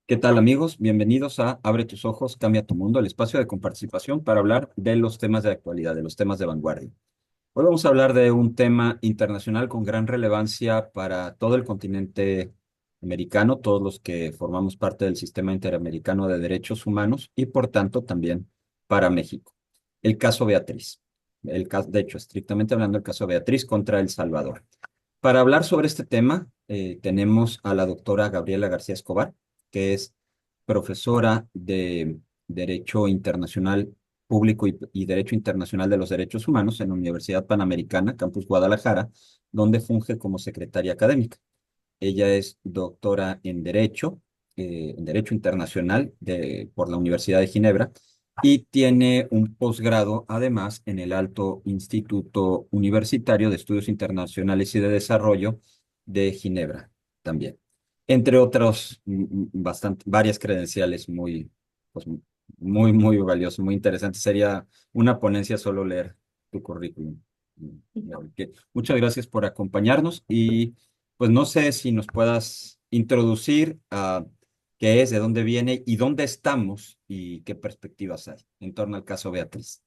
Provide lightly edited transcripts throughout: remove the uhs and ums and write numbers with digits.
¿Qué tal, amigos? Bienvenidos a Abre tus ojos, cambia tu mundo, el espacio de comparticipación para hablar de los temas de actualidad, de los temas de vanguardia. Hoy vamos a hablar de un tema internacional con gran relevancia para todo el continente americano, todos los que formamos parte del sistema interamericano de derechos humanos y, por tanto, también para México. El caso Beatriz. De hecho, estrictamente hablando, el caso Beatriz contra El Salvador. Para hablar sobre este tema, tenemos a la doctora Gabriela García Escobar, que es profesora de Derecho Internacional Público y Derecho Internacional de los Derechos Humanos en la Universidad Panamericana, Campus Guadalajara, donde funge como secretaria académica. Ella es doctora en Derecho Internacional por la Universidad de Ginebra y tiene un posgrado además en el Alto Instituto Universitario de Estudios Internacionales y de Desarrollo de Ginebra también. Entre otros, varias credenciales pues, muy valiosas, muy interesantes. Sería una ponencia solo leer tu currículum. Muchas gracias por acompañarnos y pues no sé si nos puedas introducir a qué es, de dónde viene y dónde estamos y qué perspectivas hay en torno al caso Beatriz.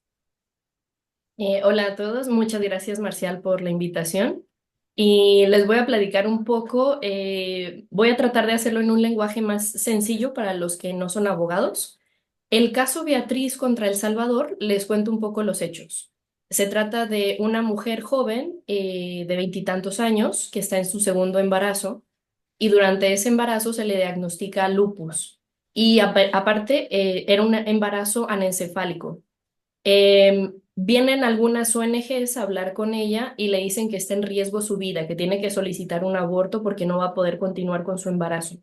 Hola a todos, muchas gracias Marcial por la invitación y les voy a platicar un poco, voy a tratar de hacerlo en un lenguaje más sencillo para los que no son abogados. El caso Beatriz contra El Salvador, les cuento un poco los hechos. Se trata de una mujer joven de veintitantos años que está en su segundo embarazo y durante ese embarazo se le diagnostica lupus y aparte era un embarazo anencefálico. Vienen algunas ONGs a hablar con ella y le dicen que está en riesgo su vida, que tiene que solicitar un aborto porque no va a poder continuar con su embarazo.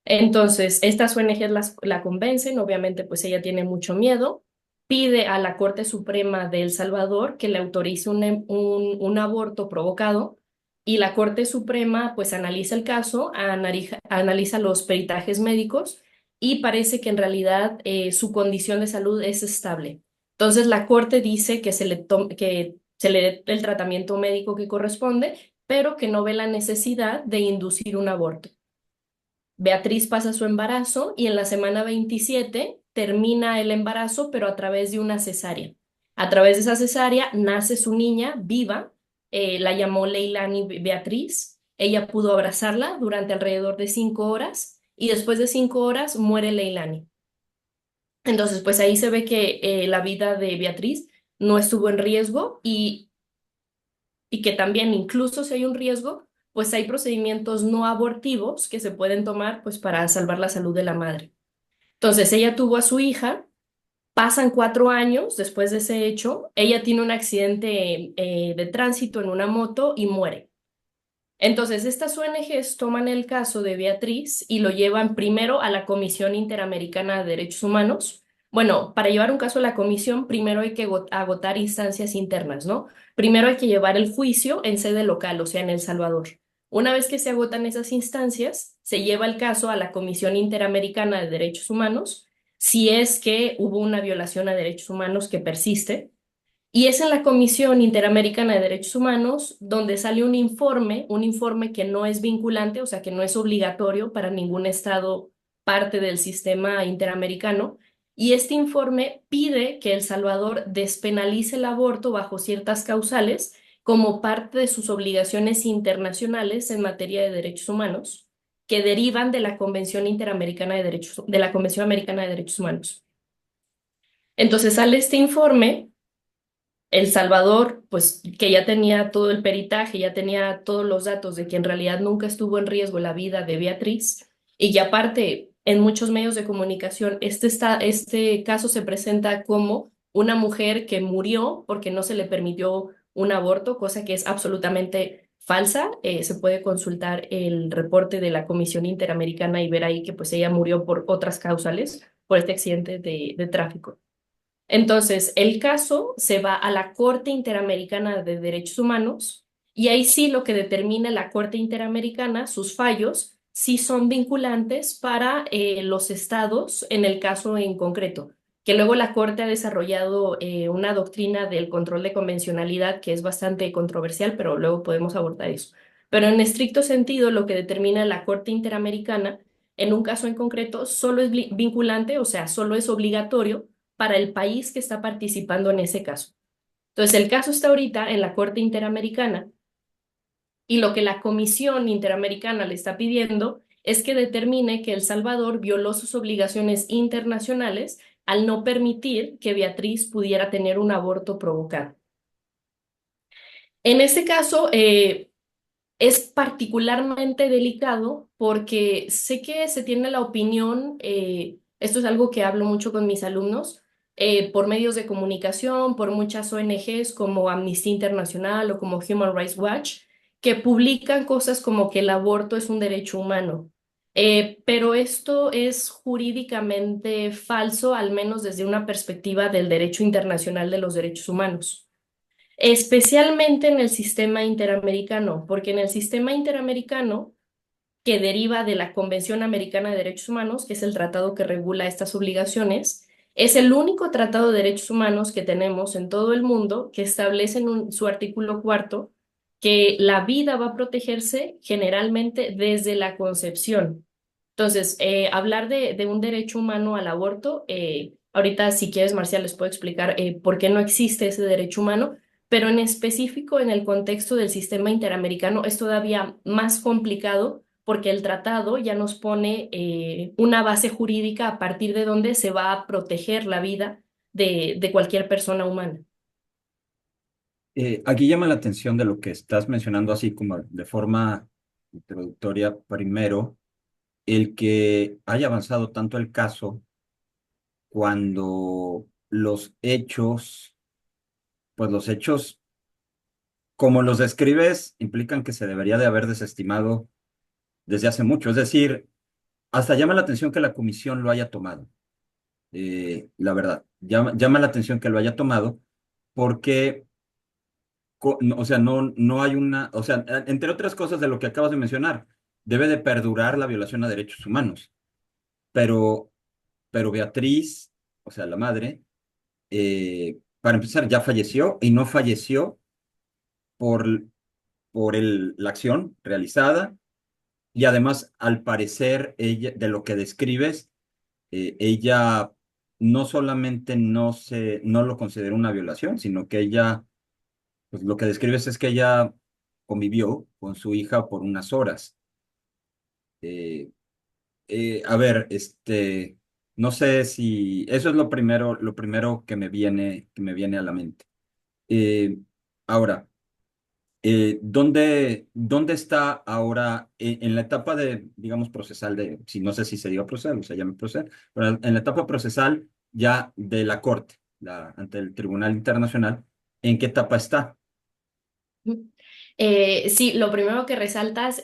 Entonces, estas ONGs la convencen, obviamente pues ella tiene mucho miedo, pide a la Corte Suprema de El Salvador que le autorice un aborto provocado y la Corte Suprema pues analiza el caso, analiza los peritajes médicos y parece que en realidad su condición de salud es estable. Entonces, la Corte dice que se le dé el tratamiento médico que corresponde, pero que no ve la necesidad de inducir un aborto. Beatriz pasa su embarazo y en la semana 27 termina el embarazo, pero a través de una cesárea. A través de esa cesárea nace su niña viva, la llamó Leilani Beatriz. Ella pudo abrazarla durante alrededor de 5 horas y después de 5 horas muere Leilani. Entonces, pues ahí se ve que la vida de Beatriz no estuvo en riesgo y que también incluso si hay un riesgo, pues hay procedimientos no abortivos que se pueden tomar pues para salvar la salud de la madre. Entonces ella tuvo a su hija, pasan 4 años después de ese hecho, ella tiene un accidente de tránsito en una moto y muere. Entonces estas ONGs toman el caso de Beatriz y lo llevan primero a la Comisión Interamericana de Derechos Humanos. Bueno, para llevar un caso a la comisión, primero hay que agotar instancias internas, ¿no? Primero hay que llevar el juicio en sede local, o sea, en El Salvador. Una vez que se agotan esas instancias, se lleva el caso a la Comisión Interamericana de Derechos Humanos, si es que hubo una violación a derechos humanos que persiste. Y es en la Comisión Interamericana de Derechos Humanos donde sale un informe que no es vinculante, o sea, que no es obligatorio para ningún estado parte del sistema interamericano. Y este informe pide que El Salvador despenalice el aborto bajo ciertas causales como parte de sus obligaciones internacionales en materia de derechos humanos que derivan de la Convención Interamericana de la Convención Americana de Derechos Humanos. Entonces sale este informe. El Salvador, pues que ya tenía todo el peritaje, ya tenía todos los datos de que en realidad nunca estuvo en riesgo la vida de Beatriz y que aparte en muchos medios de comunicación este caso se presenta como una mujer que murió porque no se le permitió un aborto, cosa que es absolutamente falsa. Se puede consultar el reporte de la Comisión Interamericana y ver ahí que pues ella murió por otras causales, por este accidente de tráfico. Entonces, el caso se va a la Corte Interamericana de Derechos Humanos y ahí sí lo que determina la Corte Interamericana, sus fallos, sí son vinculantes para los estados en el caso en concreto, que luego la Corte ha desarrollado una doctrina del control de convencionalidad que es bastante controversial, pero luego podemos abordar eso. Pero en estricto sentido, lo que determina la Corte Interamericana en un caso en concreto, solo es vinculante, o sea, solo es obligatorio para el país que está participando en ese caso. Entonces, el caso está ahorita en la Corte Interamericana y lo que la Comisión Interamericana le está pidiendo es que determine que El Salvador violó sus obligaciones internacionales al no permitir que Beatriz pudiera tener un aborto provocado. En este caso, es particularmente delicado porque sé que se tiene la opinión, esto es algo que hablo mucho con mis alumnos, por medios de comunicación, por muchas ONGs como Amnistía Internacional o como Human Rights Watch, que publican cosas como que el aborto es un derecho humano. Pero esto es jurídicamente falso, al menos desde una perspectiva del derecho internacional de los derechos humanos. Especialmente en el sistema interamericano, porque en el sistema interamericano, que deriva de la Convención Americana de Derechos Humanos, que es el tratado que regula estas obligaciones, es el único tratado de derechos humanos que tenemos en todo el mundo que establece en su artículo cuarto que la vida va a protegerse generalmente desde la concepción. Entonces, hablar de un derecho humano al aborto, ahorita si quieres, Marcial, les puedo explicar por qué no existe ese derecho humano, pero en específico en el contexto del sistema interamericano es todavía más complicado porque el tratado ya nos pone una base jurídica a partir de donde se va a proteger la vida de cualquier persona humana. Aquí llama la atención de lo que estás mencionando así como de forma introductoria primero, el que haya avanzado tanto el caso cuando los hechos, pues los hechos como los describes implican que se debería de haber desestimado desde hace mucho. Es decir, hasta llama la atención que la comisión lo haya tomado. La verdad, llama la atención que lo haya tomado porque, o sea, no hay una, o sea, entre otras cosas de lo que acabas de mencionar, debe de perdurar la violación a derechos humanos, pero, pero Beatriz, o sea, la madre, para empezar, ya falleció y no falleció por, la acción realizada y además, al parecer, ella, de lo que describes, ella no solamente no lo consideró una violación, sino que ella, pues lo que describes es que ella convivió con su hija por unas horas. Eh, a ver, no sé si eso es lo primero que me viene a la mente. Eh, ahora, ¿dónde está ahora en la etapa de, digamos, procesal de, si no sé si se diga procesal o se llama procesal, pero en la etapa procesal ya de la Corte, ante el Tribunal Internacional, ¿en qué etapa está? Sí, lo primero que resaltas,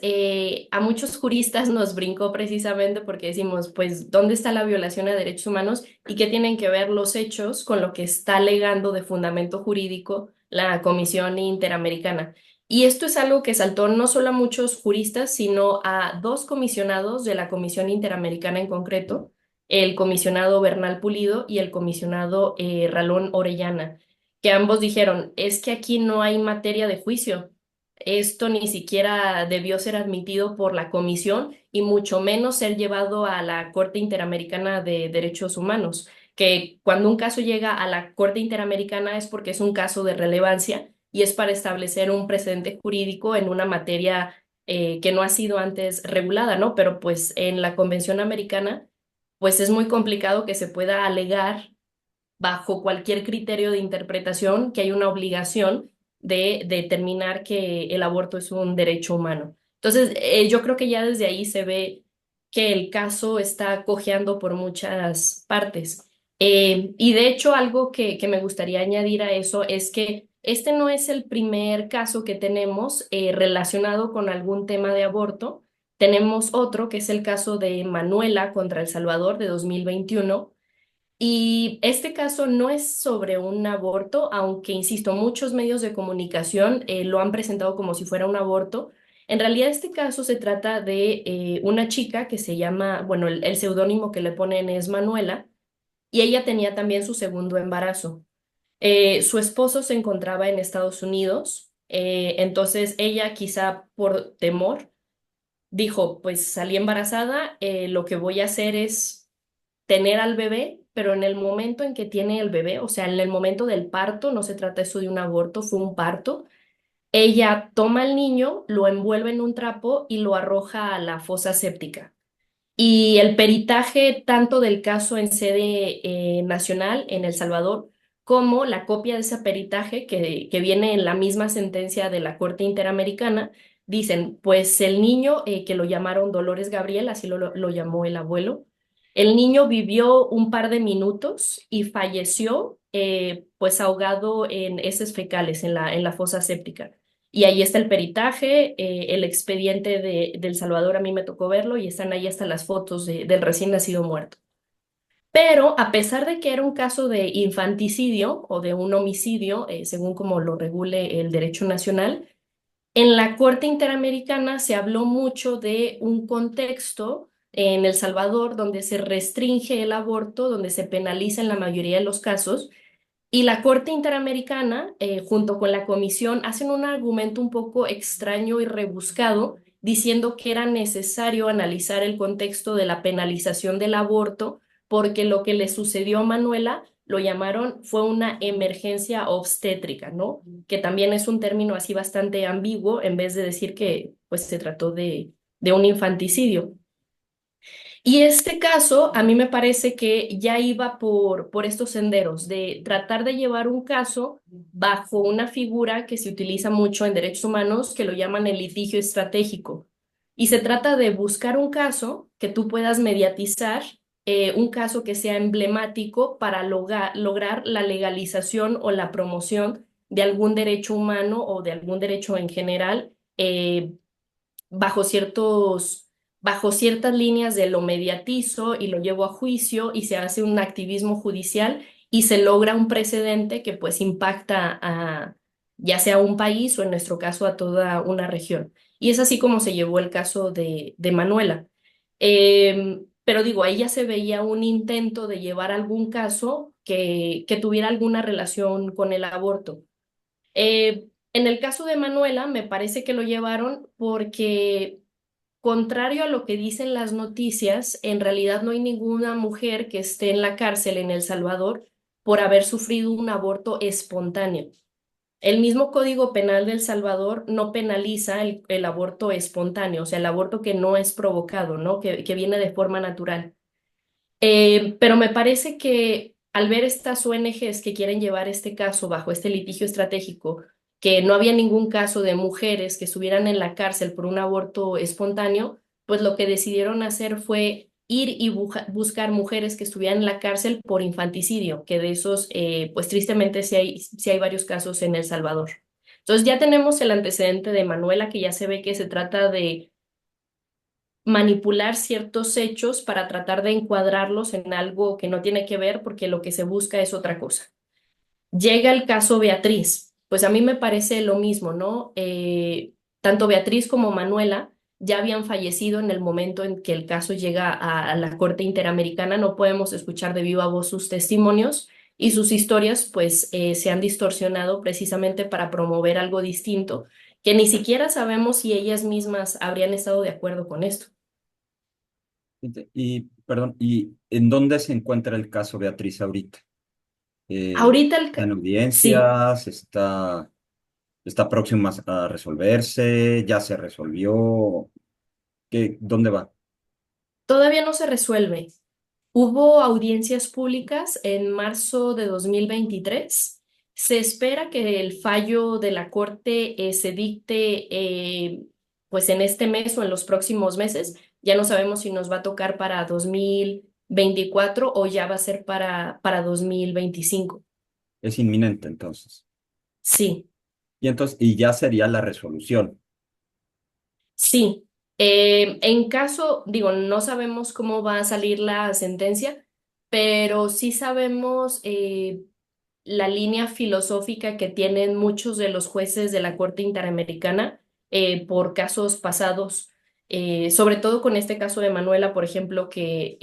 a muchos juristas nos brincó precisamente porque decimos, pues, ¿dónde está la violación a derechos humanos y qué tienen que ver los hechos con lo que está alegando de fundamento jurídico la Comisión Interamericana? Y esto es algo que saltó no solo a muchos juristas, sino a dos comisionados de la Comisión Interamericana en concreto, el comisionado Bernal Pulido y el comisionado Ralón Orellana, que ambos dijeron, es que aquí no hay materia de juicio. Esto ni siquiera debió ser admitido por la Comisión y mucho menos ser llevado a la Corte Interamericana de Derechos Humanos, que cuando un caso llega a la Corte Interamericana es porque es un caso de relevancia y es para establecer un precedente jurídico en una materia que no ha sido antes regulada, ¿no? Pero pues en la Convención Americana, pues es muy complicado que se pueda alegar bajo cualquier criterio de interpretación que hay una obligación de determinar que el aborto es un derecho humano. Entonces, yo creo que ya desde ahí se ve que el caso está cojeando por muchas partes. Y de hecho, algo que me gustaría añadir a eso es que este no es el primer caso que tenemos relacionado con algún tema de aborto. Tenemos otro, que es el caso de Manuela contra El Salvador de 2021 y este caso no es sobre un aborto, aunque, insisto, muchos medios de comunicación lo han presentado como si fuera un aborto. En realidad, este caso se trata de una chica que se llama, bueno, el seudónimo que le ponen es Manuela, y ella tenía también su segundo embarazo. Su esposo se encontraba en Estados Unidos, entonces ella quizá por temor dijo, pues salí embarazada, lo que voy a hacer es tener al bebé, pero en el momento en que tiene el bebé, o sea, en el momento del parto, no se trata eso de un aborto, fue un parto, ella toma al niño, lo envuelve en un trapo y lo arroja a la fosa séptica. Y el peritaje tanto del caso en sede nacional en El Salvador como la copia de ese peritaje que viene en la misma sentencia de la Corte Interamericana, dicen, pues el niño que lo llamaron Dolores Gabriel, así lo llamó el abuelo, el niño vivió un par de minutos y falleció pues ahogado en heces fecales en la fosa séptica. Y ahí está el peritaje, el expediente de El Salvador, a mí me tocó verlo y están ahí hasta las fotos del recién nacido muerto. Pero a pesar de que era un caso de infanticidio o de un homicidio, según como lo regule el derecho nacional, en la Corte Interamericana se habló mucho de un contexto en El Salvador donde se restringe el aborto, donde se penaliza en la mayoría de los casos y la Corte Interamericana, junto con la Comisión, hacen un argumento un poco extraño y rebuscado, diciendo que era necesario analizar el contexto de la penalización del aborto, porque lo que le sucedió a Manuela lo llamaron fue una emergencia obstétrica, ¿no? Que también es un término así bastante ambiguo, en vez de decir que pues se trató de un infanticidio. Y este caso, a mí me parece que ya iba por estos senderos de tratar de llevar un caso bajo una figura que se utiliza mucho en derechos humanos, que lo llaman el litigio estratégico. Y se trata de buscar un caso que tú puedas mediatizar, un caso que sea emblemático para lograr la legalización o la promoción de algún derecho humano o de algún derecho en general, bajo bajo ciertas líneas de lo mediatizo y lo llevo a juicio y se hace un activismo judicial y se logra un precedente que pues impacta a ya sea a un país o en nuestro caso a toda una región. Y es así como se llevó el caso de Manuela. Pero digo, ahí ya se veía un intento de llevar algún caso que tuviera alguna relación con el aborto. En el caso de Manuela, me parece que lo llevaron porque, contrario a lo que dicen las noticias, en realidad no hay ninguna mujer que esté en la cárcel en El Salvador por haber sufrido un aborto espontáneo. El mismo Código Penal de El Salvador no penaliza el aborto espontáneo, o sea, el aborto que no es provocado, ¿no? Que viene de forma natural. Pero me parece que al ver estas ONGs que quieren llevar este caso bajo este litigio estratégico, que no había ningún caso de mujeres que estuvieran en la cárcel por un aborto espontáneo, pues lo que decidieron hacer fue ir y buscar mujeres que estuvieran en la cárcel por infanticidio, que de esos, pues tristemente sí hay varios casos en El Salvador. Entonces ya tenemos el antecedente de Manuela, que ya se ve que se trata de manipular ciertos hechos para tratar de encuadrarlos en algo que no tiene que ver porque lo que se busca es otra cosa. Llega el caso Beatriz, pues a mí me parece lo mismo, ¿no? Tanto Beatriz como Manuela ya habían fallecido en el momento en que el caso llega a la Corte Interamericana, no podemos escuchar de viva voz sus testimonios y sus historias pues se han distorsionado precisamente para promover algo distinto, que ni siquiera sabemos si ellas mismas habrían estado de acuerdo con esto. Y, perdón, ¿y en dónde se encuentra el caso Beatriz ahorita? Ahorita ¿Está en sí, audiencias? ¿Está próximo a resolverse? ¿Ya se resolvió? ¿Dónde va? todavía no se resuelve. Hubo audiencias públicas en marzo de 2023. Se espera que el fallo de la Corte se dicte pues en este mes o en los próximos meses. Ya no sabemos si nos va a tocar para 2024 o ya va a ser para 2025. Es inminente entonces. Sí. Y ya sería la resolución. Sí, en caso, digo, no sabemos cómo va a salir la sentencia, pero sí sabemos la línea filosófica que tienen muchos de los jueces de la Corte Interamericana por casos pasados, sobre todo con este caso de Manuela, por ejemplo, que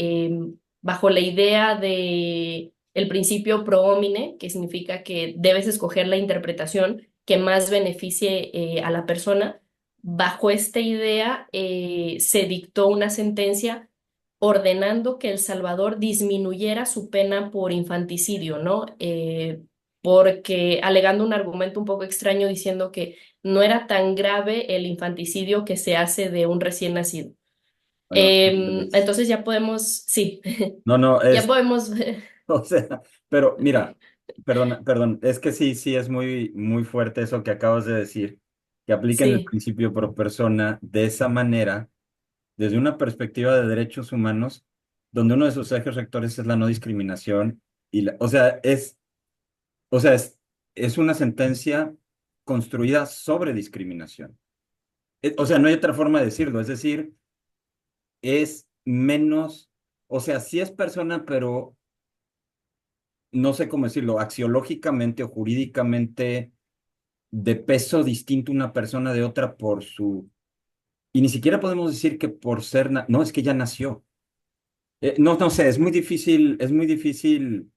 bajo la idea de el principio pro homine, que significa que debes escoger la interpretación que más beneficie a la persona, bajo esta idea se dictó una sentencia ordenando que El Salvador disminuyera su pena por infanticidio, ¿no? Porque alegando un argumento un poco extraño diciendo que no era tan grave el infanticidio que se hace de un recién nacido. Bueno, es- Entonces ya podemos, sí, no, no, ya podemos, o sea, pero mira, perdón, es que sí, sí es muy, muy fuerte eso que acabas de decir, que apliquen el sí, principio pro persona de esa manera, desde una perspectiva de derechos humanos, donde uno de sus ejes rectores es la no discriminación, o sea, es una sentencia construida sobre discriminación. O sea, no hay otra forma de decirlo, es decir, es menos, o sea, sí es persona, pero no sé cómo decirlo, axiológicamente o jurídicamente de peso distinto una persona de otra por su... Y ni siquiera podemos decir que por ser... No, es que ya nació. No, no sé, es muy difícil, es muy difícil.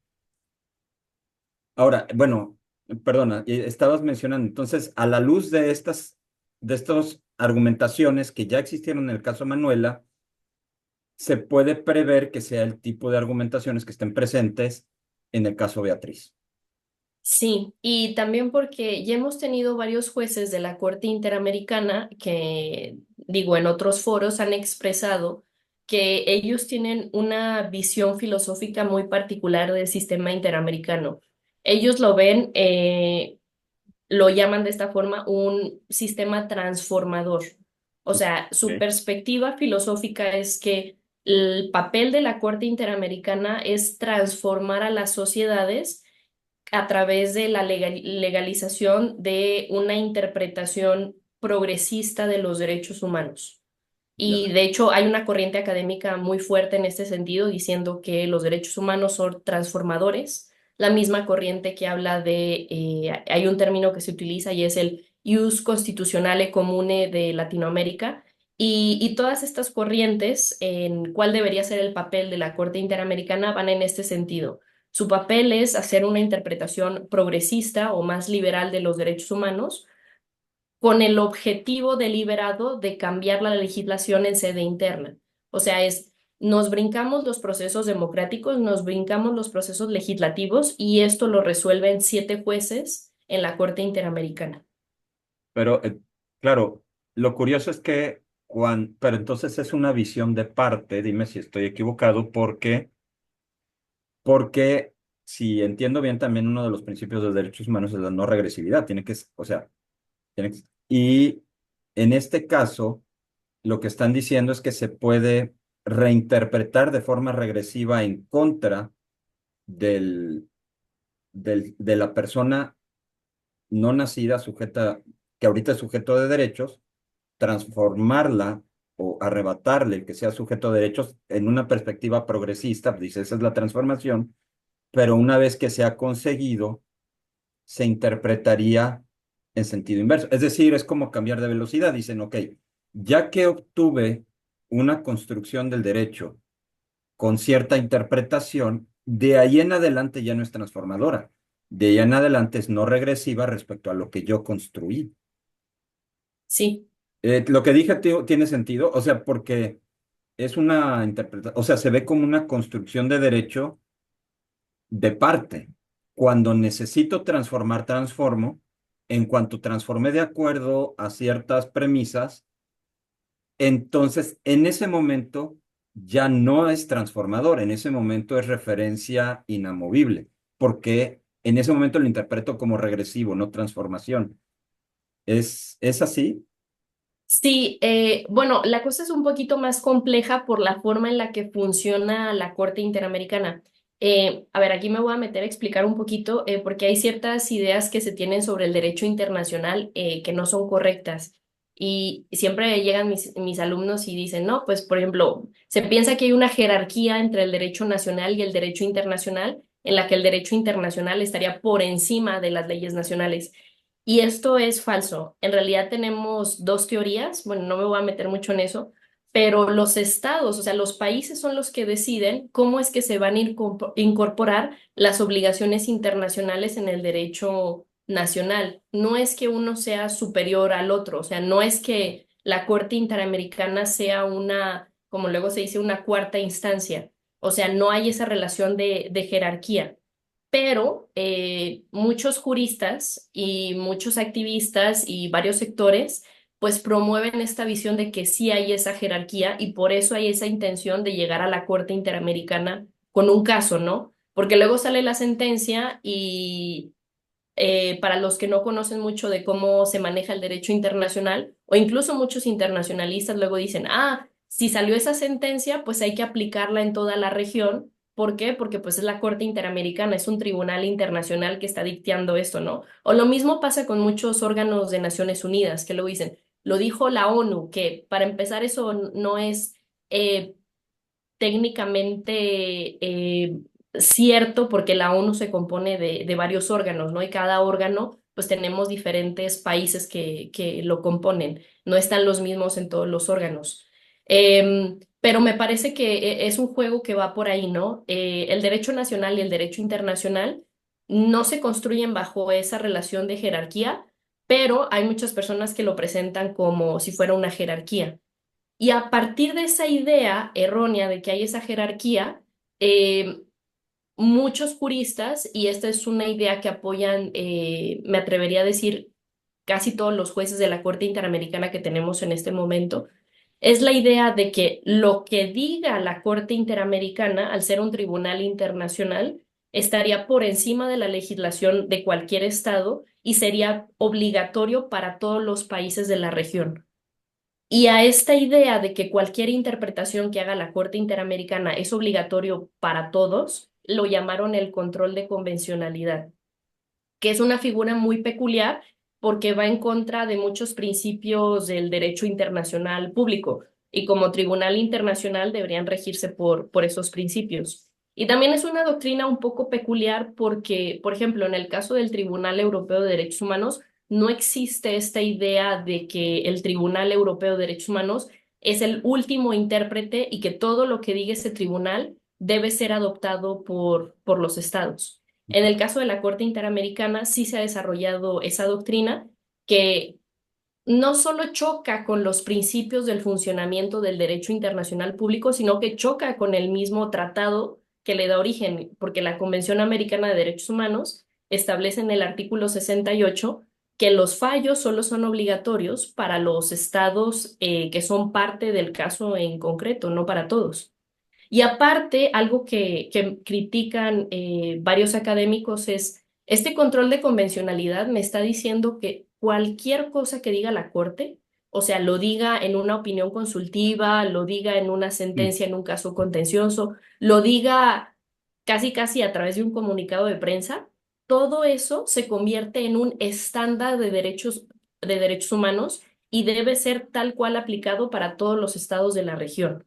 Ahora, bueno, perdona, estabas mencionando, entonces, a la luz de estas argumentaciones que ya existieron en el caso Manuela, se puede prever que sea el tipo de argumentaciones que estén presentes en el caso Beatriz. sí, y también porque ya hemos tenido varios jueces de la Corte Interamericana que, digo, en otros foros han expresado que ellos tienen una visión filosófica muy particular del sistema interamericano. Ellos lo ven, lo llaman de esta forma un sistema transformador. O sea, su Ok. perspectiva filosófica es que el papel de la Corte Interamericana es transformar a las sociedades a través de la legalización de una interpretación progresista de los derechos humanos. Ya Y veo. de hecho hay una corriente académica muy fuerte en este sentido, diciendo que los derechos humanos son transformadores. La misma corriente que habla de, hay un término que se utiliza y es el ius constitutionale comune de Latinoamérica. Y todas estas corrientes, en cuál debería ser el papel de la Corte Interamericana, van en este sentido. Su papel es hacer una interpretación progresista o más liberal de los derechos humanos con el objetivo deliberado de cambiar la legislación en sede interna. O sea, nos brincamos los procesos democráticos, nos brincamos los procesos legislativos y esto lo resuelven 7 jueces en la Corte Interamericana. Pero, claro, lo curioso es que pero entonces es una visión de parte, dime si estoy equivocado, porque si entiendo bien, también uno de los principios de los derechos humanos es la no regresividad, o sea, y en este caso, lo que están diciendo es que se puede reinterpretar de forma regresiva en contra del, de la persona no nacida, sujeta, que ahorita es sujeto de derechos, transformarla o arrebatarle el que sea sujeto de derechos en una perspectiva progresista, pues dice, esa es la transformación, pero una vez que se ha conseguido, se interpretaría en sentido inverso. Es decir, es como cambiar de velocidad. Dicen, ok, ya que obtuve una construcción del derecho con cierta interpretación, de ahí en adelante ya no es transformadora. De ahí en adelante es no regresiva respecto a lo que yo construí. Sí. Lo que dije tiene sentido, o sea, porque es una interpretación, o sea, se ve como una construcción de derecho de parte. Cuando necesito transformar, transformo. En cuanto transformé de acuerdo a ciertas premisas, entonces en ese momento ya no es transformador, en ese momento es referencia inamovible, porque en ese momento lo interpreto como regresivo, no transformación. ¿Es así? Sí, bueno, la cosa es un poquito más compleja por la forma en la que funciona la Corte Interamericana. A ver, aquí me voy a meter a explicar un poquito, porque hay ciertas ideas que se tienen sobre el derecho internacional que no son correctas. Y siempre llegan mis alumnos y dicen, no, pues por ejemplo, se piensa que hay una jerarquía entre el derecho nacional y el derecho internacional, en la que el derecho internacional estaría por encima de las leyes nacionales. Y esto es falso. En realidad tenemos dos teorías, bueno, no me voy a meter mucho en eso, pero los estados, o sea, los países son los que deciden cómo es que se van a incorporar las obligaciones internacionales en el derecho, nacional. No es que uno sea superior al otro, o sea, no es que la Corte Interamericana sea una, como luego se dice, una cuarta instancia. O sea, no hay esa relación de jerarquía. Pero muchos juristas y muchos activistas y varios sectores pues promueven esta visión de que sí hay esa jerarquía y por eso hay esa intención de llegar a la Corte Interamericana con un caso, ¿no? Porque luego sale la sentencia y para los que no conocen mucho de cómo se maneja el derecho internacional, o incluso muchos internacionalistas luego dicen, ah, si salió esa sentencia, pues hay que aplicarla en toda la región. ¿Por qué? Porque pues es la Corte Interamericana, es un tribunal internacional que está dictando esto, ¿no? O lo mismo pasa con muchos órganos de Naciones Unidas, que luego dicen, lo dijo la ONU, que para empezar eso no es eh, técnicamente cierto porque la ONU se compone de varios órganos, ¿no? Y cada órgano, pues tenemos diferentes países que lo componen, no están los mismos en todos los órganos. Pero me parece que es un juego que va por ahí, ¿no? El derecho nacional y el derecho internacional no se construyen bajo esa relación de jerarquía, pero hay muchas personas que lo presentan como si fuera una jerarquía. Y a partir de esa idea errónea de que hay esa jerarquía, eh, muchos juristas, y esta es una idea que apoyan, me atrevería a decir, casi todos los jueces de la Corte Interamericana que tenemos en este momento, es la idea de que lo que diga la Corte Interamericana, al ser un tribunal internacional, estaría por encima de la legislación de cualquier estado y sería obligatorio para todos los países de la región. Y a esta idea de que cualquier interpretación que haga la Corte Interamericana es obligatorio para todos, lo llamaron el control de convencionalidad, que es una figura muy peculiar porque va en contra de muchos principios del derecho internacional público y como tribunal internacional deberían regirse por esos principios. Y también es una doctrina un poco peculiar porque, por ejemplo, en el caso del Tribunal Europeo de Derechos Humanos, no existe esta idea de que el Tribunal Europeo de Derechos Humanos es el último intérprete y que todo lo que diga ese tribunal debe ser adoptado por los estados. En el caso de la Corte Interamericana sí se ha desarrollado esa doctrina que no solo choca con los principios del funcionamiento del derecho internacional público, sino que choca con el mismo tratado que le da origen, porque la Convención Americana de Derechos Humanos establece en el artículo 68 que los fallos solo son obligatorios para los estados que son parte del caso en concreto, no para todos. Y aparte, algo que critican varios académicos es, este control de convencionalidad me está diciendo que cualquier cosa que diga la Corte, o sea, lo diga en una opinión consultiva, lo diga en una Mm. sentencia en un caso contencioso, lo diga casi casi a través de un comunicado de prensa, todo eso se convierte en un estándar de derechos humanos y debe ser tal cual aplicado para todos los estados de la región.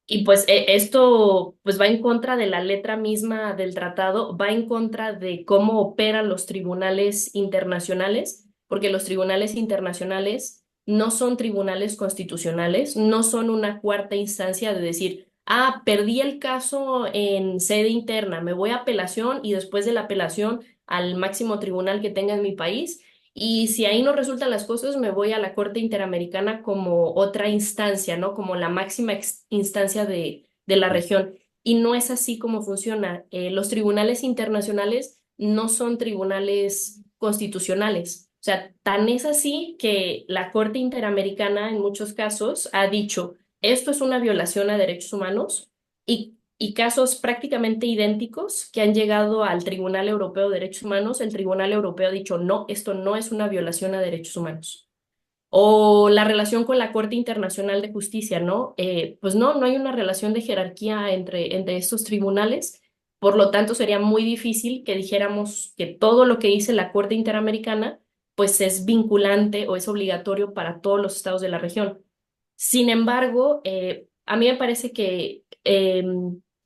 Y pues esto pues va en contra de la letra misma del tratado, va en contra de cómo operan los tribunales internacionales, porque los tribunales internacionales no son tribunales constitucionales, no son una cuarta instancia de decir, ah, perdí el caso en sede interna, me voy a apelación y después de la apelación al máximo tribunal que tenga en mi país y si ahí no resultan las cosas, me voy a la Corte Interamericana como otra instancia, ¿no? Como la máxima instancia de la región. Y no es así como funciona. Los tribunales internacionales no son tribunales constitucionales. O sea, tan es así que la Corte Interamericana en muchos casos ha dicho, esto es una violación a derechos humanos y casos prácticamente idénticos que han llegado al Tribunal Europeo de Derechos Humanos, el Tribunal Europeo ha dicho, no, esto no es una violación a derechos humanos. O la relación con la Corte Internacional de Justicia, ¿no? Pues no, no hay una relación de jerarquía entre estos tribunales, por lo tanto sería muy difícil que dijéramos que todo lo que dice la Corte Interamericana, pues es vinculante o es obligatorio para todos los estados de la región. Sin embargo, a mí me parece que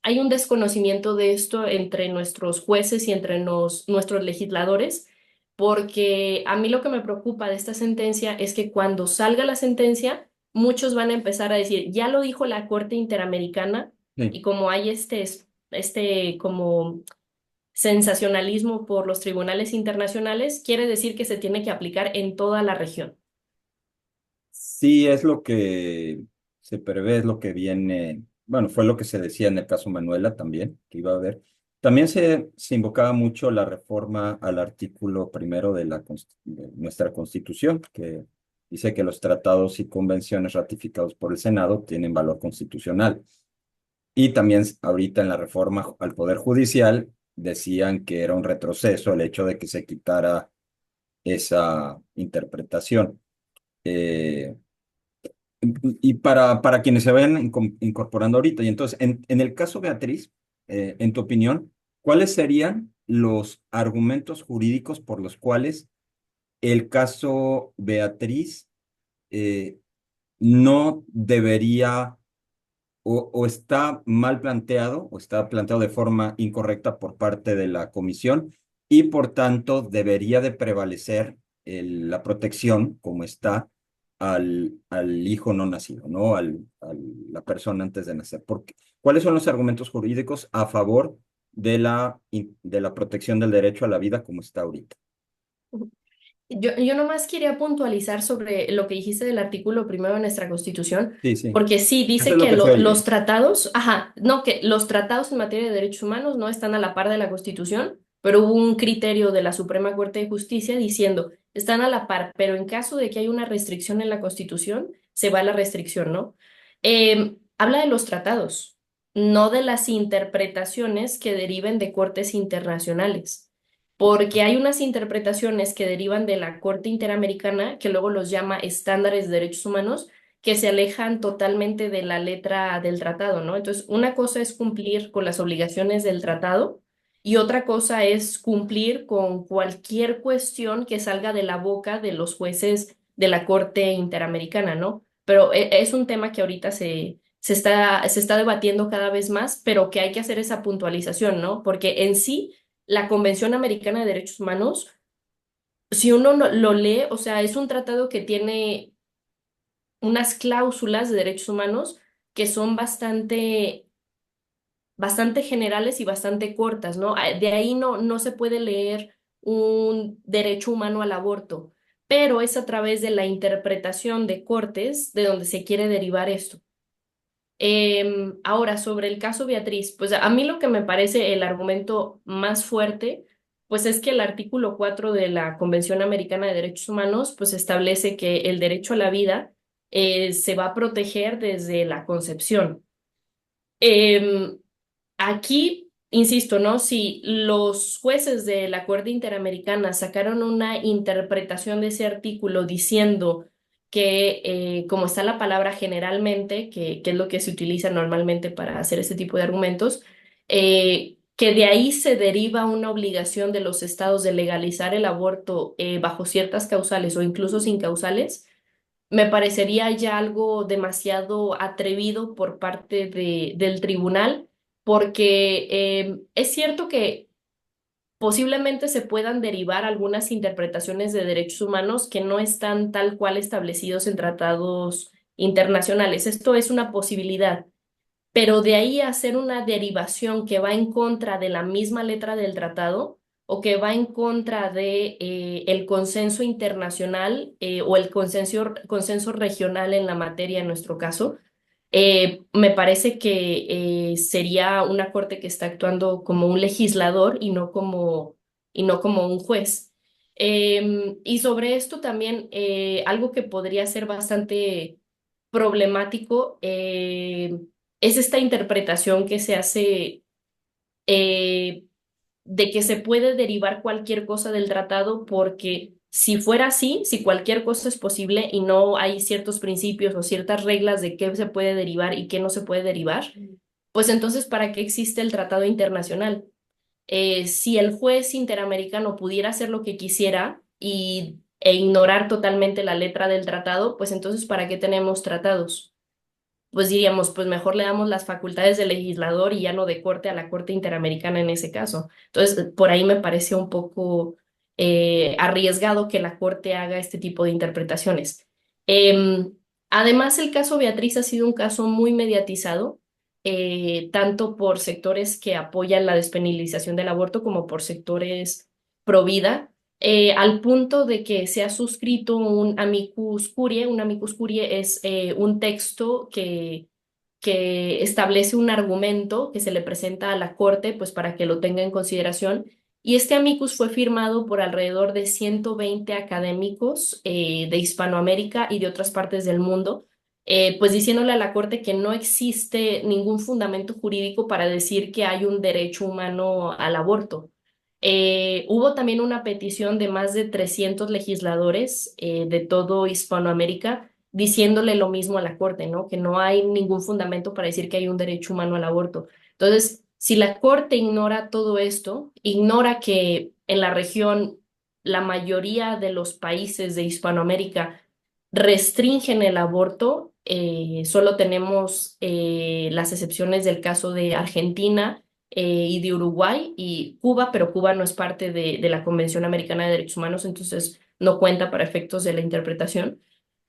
hay un desconocimiento de esto entre nuestros jueces y entre nuestros legisladores, porque a mí lo que me preocupa de esta sentencia es que cuando salga la sentencia, muchos van a empezar a decir, ya lo dijo la Corte Interamericana, Sí. y como hay este como sensacionalismo por los tribunales internacionales, quiere decir que se tiene que aplicar en toda la región. Sí, es lo que se prevé, es lo que viene, bueno, fue lo que se decía en el caso Manuela también, que iba a haber. También se invocaba mucho la reforma al artículo primero de de nuestra Constitución, que dice que los tratados y convenciones ratificados por el Senado tienen valor constitucional. Y también ahorita en la reforma al Poder Judicial decían que era un retroceso el hecho de que se quitara esa interpretación. Eh, y para quienes se vayan incorporando ahorita, y entonces, en el caso Beatriz, en tu opinión, ¿cuáles serían los argumentos jurídicos por los cuales el caso Beatriz eh, no debería o está mal planteado o está planteado de forma incorrecta por parte de la comisión y por tanto debería de prevalecer la protección como está al hijo no nacido, ¿no? La persona antes de nacer? ¿Cuáles son los argumentos jurídicos a favor de la protección del derecho a la vida como está ahorita? Yo nomás quería puntualizar sobre lo que dijiste del artículo primero de nuestra Constitución, Sí, sí. porque sí, Eso dice es lo que que se los oye. tratados, ajá, no, que los tratados en materia de derechos humanos no están a la par de la Constitución, pero hubo un criterio de la Suprema Corte de Justicia diciendo, están a la par, pero en caso de que haya una restricción en la Constitución, se va la restricción, ¿no? Habla de los tratados, no de las interpretaciones que deriven de cortes internacionales porque hay unas interpretaciones que derivan de la Corte Interamericana, que luego los llama estándares de derechos humanos, que se alejan totalmente de la letra del tratado, ¿no? Entonces, una cosa es cumplir con las obligaciones del tratado y otra cosa es cumplir con cualquier cuestión que salga de la boca de los jueces de la Corte Interamericana, ¿no? Pero es un tema que ahorita se está debatiendo cada vez más, pero que hay que hacer esa puntualización, ¿no? Porque en sí la Convención Americana de Derechos Humanos, si uno lo lee, o sea, es un tratado que tiene unas cláusulas de derechos humanos que son bastante generales y bastante cortas, ¿no? De ahí no se puede leer un derecho humano al aborto, pero es a través de la interpretación de cortes de donde se quiere derivar esto. Ahora, sobre el caso Beatriz, pues a mí lo que me parece el argumento más fuerte, pues es que el artículo 4 de la Convención Americana de Derechos Humanos, pues establece que el derecho a la vida se va a proteger desde la concepción. Em, Aquí, insisto, ¿no? Si los jueces de la Corte Interamericana sacaron una interpretación de ese artículo diciendo que, como está la palabra generalmente, que es lo que se utiliza normalmente para hacer este tipo de argumentos, que de ahí se deriva una obligación de los estados de legalizar el aborto bajo ciertas causales o incluso sin causales, me parecería ya algo demasiado atrevido por parte del tribunal, porque es cierto que posiblemente se puedan derivar algunas interpretaciones de derechos humanos que no están tal cual establecidos en tratados internacionales. Esto es una posibilidad, pero de ahí a hacer una derivación que va en contra de la misma letra del tratado o que va en contra de el consenso internacional o el consenso regional en la materia en nuestro caso, me parece que sería una corte que está actuando como un legislador y no como un juez. Y sobre esto también, algo que podría ser bastante problemático es esta interpretación que se hace eh, de que se puede derivar cualquier cosa del tratado, porque si fuera así, si cualquier cosa es posible y no hay ciertos principios o ciertas reglas de qué se puede derivar y qué no se puede derivar, pues entonces, ¿para qué existe el tratado internacional? Si el juez interamericano pudiera hacer lo que quisiera e ignorar totalmente la letra del tratado, pues entonces, ¿para qué tenemos tratados? Pues diríamos, pues mejor le damos las facultades del legislador y ya no de corte a la Corte Interamericana en ese caso. Entonces, por ahí me pareció un poco arriesgado que la Corte haga este tipo de interpretaciones. Además, el caso Beatriz ha sido un caso muy mediatizado. tanto por sectores que apoyan la despenalización del aborto como por sectores pro vida, al punto de que se ha suscrito un amicus curiae. Un amicus curiae es un texto que establece un argumento que se le presenta a la Corte, pues para que lo tenga en consideración. Y este amicus fue firmado por alrededor de 120 académicos de Hispanoamérica y de otras partes del mundo, pues diciéndole a la Corte que no existe ningún fundamento jurídico para decir que hay un derecho humano al aborto. Hubo también una petición de más de 300 legisladores de todo Hispanoamérica diciéndole lo mismo a la Corte, ¿no? Que no hay ningún fundamento para decir que hay un derecho humano al aborto. Entonces, si la Corte ignora todo esto, ignora que en la región la mayoría de los países de Hispanoamérica restringen el aborto, solo tenemos las excepciones del caso de Argentina y de Uruguay y Cuba, pero Cuba no es parte de la Convención Americana de Derechos Humanos, entonces no cuenta para efectos de la interpretación.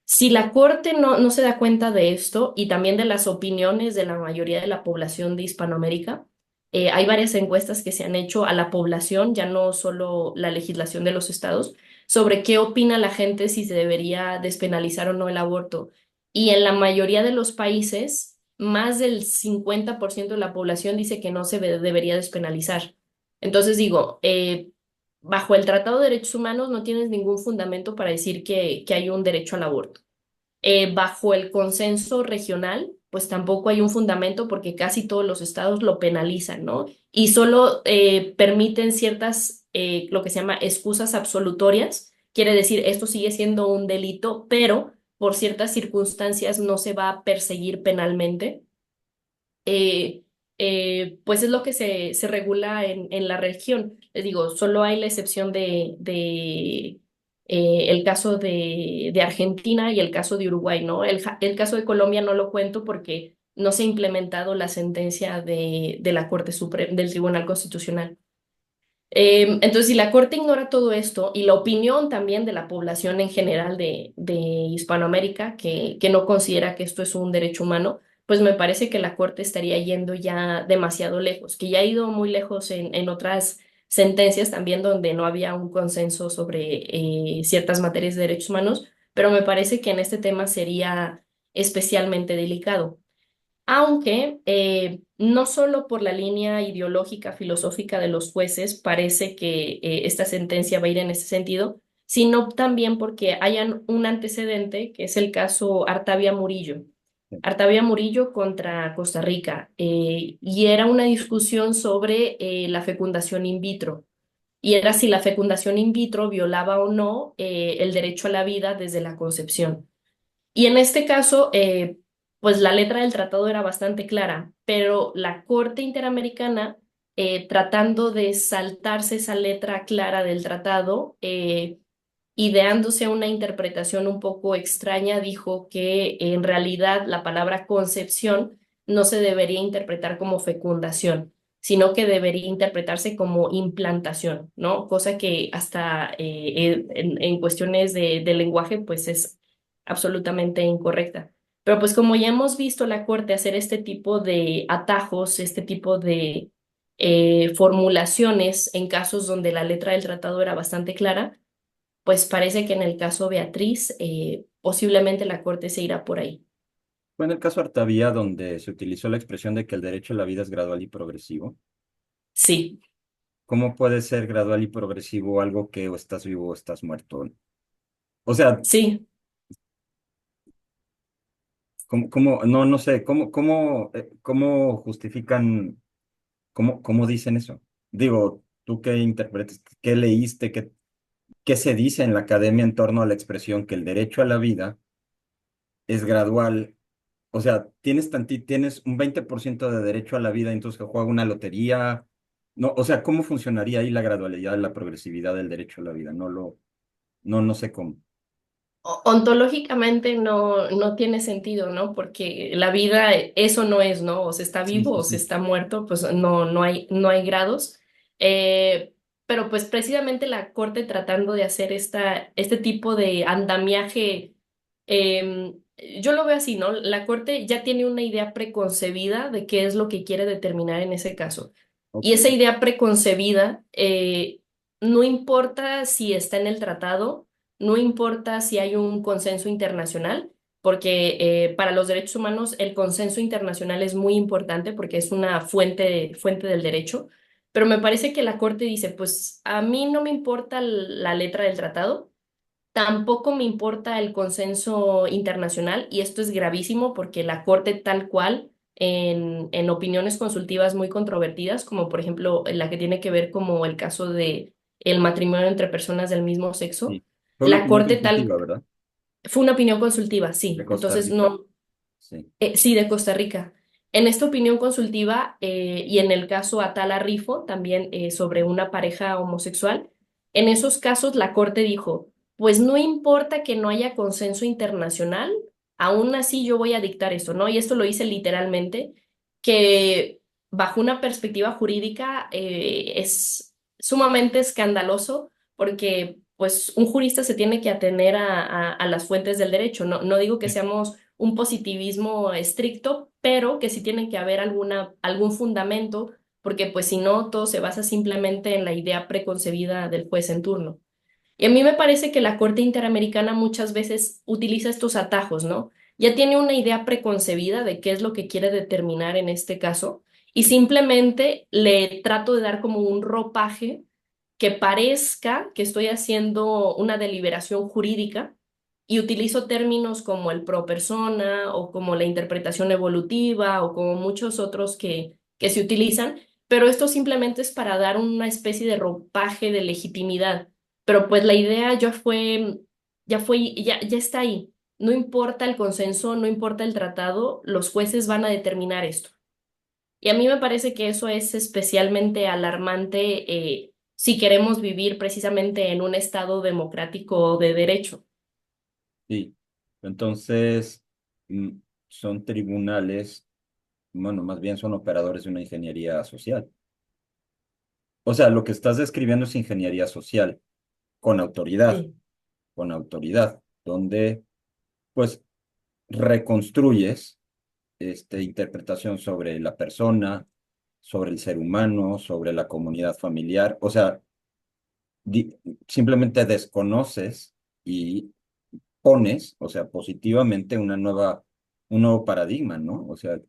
Si la Corte no se da cuenta de esto y también de las opiniones de la mayoría de la población de Hispanoamérica, hay varias encuestas que se han hecho a la población, ya no solo la legislación de los estados, sobre qué opina la gente si se debería despenalizar o no el aborto. Y en la mayoría de los países, más del 50% de la población dice que no se debería despenalizar. Entonces digo, bajo el Tratado de Derechos Humanos no tienes ningún fundamento para decir que hay un derecho al aborto. Bajo el consenso regional, pues tampoco hay un fundamento porque casi todos los estados lo penalizan, ¿no? Y solo permiten ciertas, lo que se llama excusas absolutorias. Quiere decir, esto sigue siendo un delito, pero por ciertas circunstancias no se va a perseguir penalmente. eh, pues es lo que se regula en la región. Les digo, solo hay la excepción de el caso de Argentina y el caso de Uruguay, ¿no? El caso de Colombia no lo cuento porque no se ha implementado la sentencia de la Corte Suprema, del Tribunal Constitucional. Entonces, si la Corte ignora todo esto y la opinión también de la población en general de Hispanoamérica, que no considera que esto es un derecho humano, pues me parece que la Corte estaría yendo ya demasiado lejos, que ya ha ido muy lejos en otras sentencias también donde no había un consenso sobre ciertas materias de derechos humanos, pero me parece que en este tema sería especialmente delicado, aunque no solo por la línea ideológica, filosófica de los jueces parece que esta sentencia va a ir en ese sentido, sino también porque hayan un antecedente, que es el caso Artavia Murillo. Artavia Murillo contra Costa Rica, y era una discusión sobre la fecundación in vitro, y era si la fecundación in vitro violaba o no el derecho a la vida desde la concepción. Y en este caso, pues la letra del tratado era bastante clara, pero la Corte Interamericana, tratando de saltarse esa letra clara del tratado, ideándose una interpretación un poco extraña, dijo que en realidad la palabra concepción no se debería interpretar como fecundación, sino que debería interpretarse como implantación, ¿no? Cosa que hasta en cuestiones de lenguaje, pues es absolutamente incorrecta. Pero pues como ya hemos visto la Corte hacer este tipo de atajos, este tipo de formulaciones en casos donde la letra del tratado era bastante clara, pues parece que en el caso Beatriz, posiblemente la Corte se irá por ahí. Fue en el caso Artavia donde se utilizó la expresión de que el derecho a la vida es gradual y progresivo. Sí, ¿Cómo puede ser gradual y progresivo algo que o estás vivo o estás muerto? O sea, sí. no sé, cómo justifican, cómo dicen eso? Digo, ¿tú qué interpretas, qué leíste, qué se dice en la academia en torno a la expresión que el derecho a la vida es gradual? O sea, tienes un 20% de derecho a la vida, entonces que juega una lotería. No, o sea, ¿cómo funcionaría ahí la gradualidad, la progresividad del derecho a la vida? No sé cómo. Ontológicamente no tiene sentido, ¿no? Porque la vida, eso no es, ¿no? O se está Sí, vivo sí, o se sí. está muerto, pues no hay grados. Pero pues precisamente la Corte tratando de hacer este tipo de andamiaje yo lo veo así, ¿no? La Corte ya tiene una idea preconcebida de qué es lo que quiere determinar en ese caso. Ok, Y esa idea preconcebida, no importa si está en el tratado, no importa si hay un consenso internacional, porque para los derechos humanos el consenso internacional es muy importante porque es una fuente del derecho. Pero me parece que la Corte dice, pues a mí no me importa la letra del tratado. Tampoco me importa el consenso internacional y esto es gravísimo porque la Corte tal cual en opiniones consultivas muy controvertidas, como por ejemplo la que tiene que ver como el caso de el matrimonio entre personas del mismo sexo, sí. Fue una la opinión Corte tal consultiva, ¿verdad? fue una opinión consultiva, De sí. Costa Entonces Rica. no, Sí, sí, de Costa Rica. En esta opinión consultiva y en el caso Atala Rifo, también sobre una pareja homosexual, en esos casos la Corte dijo, pues no importa que no haya consenso internacional, aún así yo voy a dictar esto, ¿no? Y esto lo hice literalmente, que bajo una perspectiva jurídica es sumamente escandaloso porque pues un jurista se tiene que atener a las fuentes del derecho. No, no digo que sí, seamos un positivismo estricto, pero que sí tiene que haber algún fundamento, porque pues si no, todo se basa simplemente en la idea preconcebida del juez en turno. Y a mí me parece que la Corte Interamericana muchas veces utiliza estos atajos, ¿no? Ya tiene una idea preconcebida de qué es lo que quiere determinar en este caso, y simplemente le trato de dar como un ropaje que parezca que estoy haciendo una deliberación jurídica y utilizo términos como el pro persona o como la interpretación evolutiva o como muchos otros que se utilizan, pero esto simplemente es para dar una especie de ropaje de legitimidad. Pero pues la idea ya está ahí. No importa el consenso, no importa el tratado, los jueces van a determinar esto. Y a mí me parece que eso es especialmente alarmante si queremos vivir precisamente en un estado democrático de derecho. sí. Entonces, mm, son tribunales, bueno, más bien son operadores de una ingeniería social. O sea, lo que estás describiendo es ingeniería social, con autoridad, Sí, con autoridad, donde pues reconstruyes interpretación sobre la persona, sobre el ser humano, sobre la comunidad familiar. O sea, di- simplemente desconoces y pones, o sea, positivamente un nuevo paradigma, ¿no? O sea,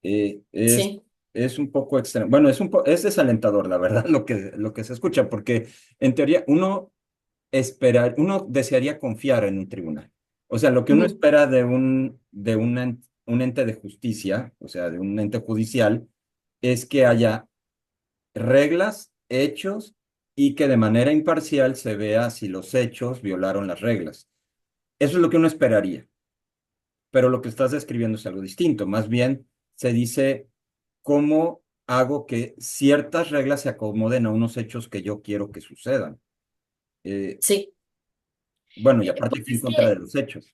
eh, es, sí, es un poco extremo. Bueno, es desalentador, la verdad, lo que se escucha, porque en teoría uno desearía confiar en un tribunal. O sea, lo que uno ujú, espera un ente de justicia, o sea, de un ente judicial, es que haya reglas, hechos y que de manera imparcial se vea si los hechos violaron las reglas. Eso es lo que uno esperaría, pero lo que estás describiendo es algo distinto. Más bien se dice cómo hago que ciertas reglas se acomoden a unos hechos que yo quiero que sucedan. Eh, sí. bueno, y aparte Pues que en es contra de que, los hechos,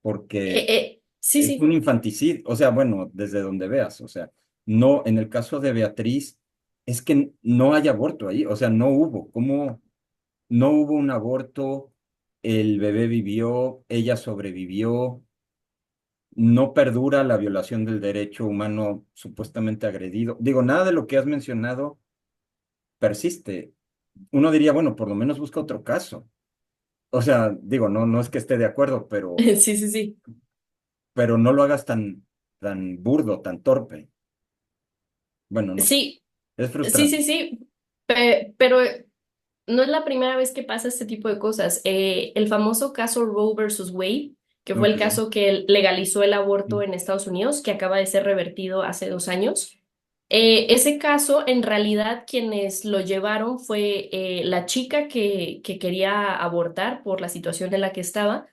porque sí, es un sí. infanticidio, o sea, bueno, desde donde veas, o sea, no, en el caso de Beatriz, es que no hay aborto ahí, o sea, no hubo, ¿cómo? No hubo un aborto, el bebé vivió, ella sobrevivió, no perdura la violación del derecho humano supuestamente agredido. Digo, nada de lo que has mencionado persiste. Uno diría, bueno, por lo menos busca otro caso. O sea, digo, no es que esté de acuerdo, Sí, sí, sí. pero no lo hagas tan burdo, tan torpe. Bueno, no sé. Sí, Es sí, sí, frustrante. sí. Pero no es la primera vez que pasa este tipo de cosas. El famoso caso Roe versus Wade, que fue Ok. el caso que legalizó el aborto en Estados Unidos, que acaba de ser revertido hace 2 años. Ese caso, en realidad, quienes lo llevaron fue la chica que quería abortar por la situación en la que estaba,